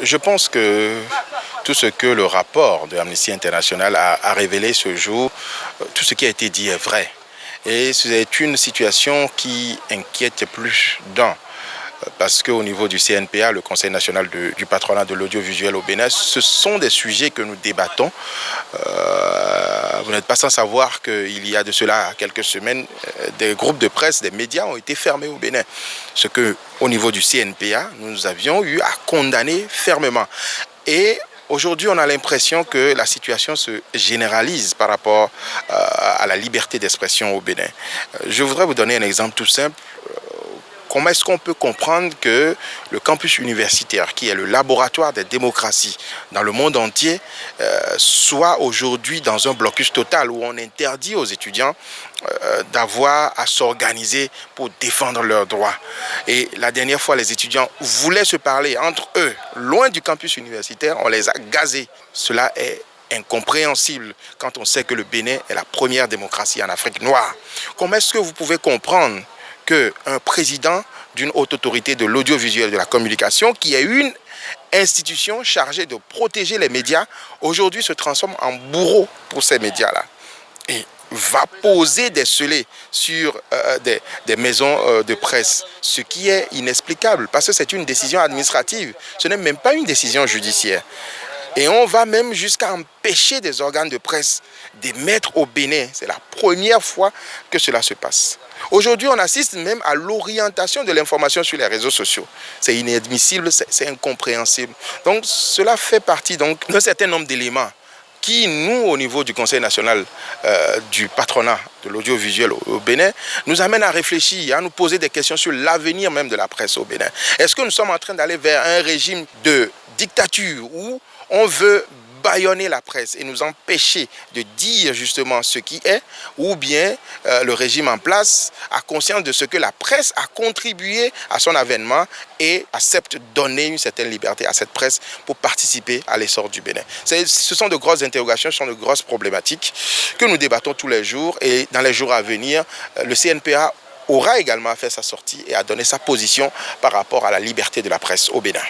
Je pense que tout ce que le rapport de Amnesty International a révélé ce jour, tout ce qui a été dit est vrai. Et c'est une situation qui inquiète plus d'un. Parce qu'au niveau du CNPA, le Conseil national du patronat de l'audiovisuel au Bénin, ce sont des sujets que nous débattons. Vous n'êtes pas sans savoir qu'il y a de cela quelques semaines, des groupes de presse, des médias ont été fermés au Bénin. Ce que, au niveau du CNPA, nous avions eu à condamner fermement. Et aujourd'hui, on a l'impression que la situation se généralise par rapport à la liberté d'expression au Bénin. Je voudrais vous donner un exemple tout simple. Comment est-ce qu'on peut comprendre que le campus universitaire, qui est le laboratoire des démocraties dans le monde entier, soit aujourd'hui dans un blocus total où on interdit aux étudiants d'avoir à s'organiser pour défendre leurs droits. Et la dernière fois, les étudiants voulaient se parler entre eux, loin du campus universitaire, on les a gazés. Cela est incompréhensible quand on sait que le Bénin est la première démocratie en Afrique noire. Comment est-ce que vous pouvez comprendre qu'un président d'une haute autorité de l'audiovisuel et de la communication, qui est une institution chargée de protéger les médias, aujourd'hui se transforme en bourreau pour ces médias-là et va poser des scellés sur des maisons de presse, ce qui est inexplicable parce que c'est une décision administrative, ce n'est même pas une décision judiciaire. Et on va même jusqu'à empêcher des organes de presse d'émettre au Bénin. C'est la première fois que cela se passe. Aujourd'hui, on assiste même à l'orientation de l'information sur les réseaux sociaux. C'est inadmissible, c'est incompréhensible. Donc cela fait partie d'un certain nombre d'éléments qui, nous, au niveau du Conseil national du patronat de l'audiovisuel au Bénin, nous amènent à réfléchir, à nous poser des questions sur l'avenir même de la presse au Bénin. Est-ce que nous sommes en train d'aller vers un régime de dictature où on veut bâillonner la presse et nous empêcher de dire justement ce qui est, ou bien le régime en place a conscience de ce que la presse a contribué à son avènement et accepte de donner une certaine liberté à cette presse pour participer à l'essor du Bénin. Ce sont de grosses interrogations, ce sont de grosses problématiques que nous débattons tous les jours et dans les jours à venir, le CNPA aura également fait sa sortie et a donné sa position par rapport à la liberté de la presse au Bénin.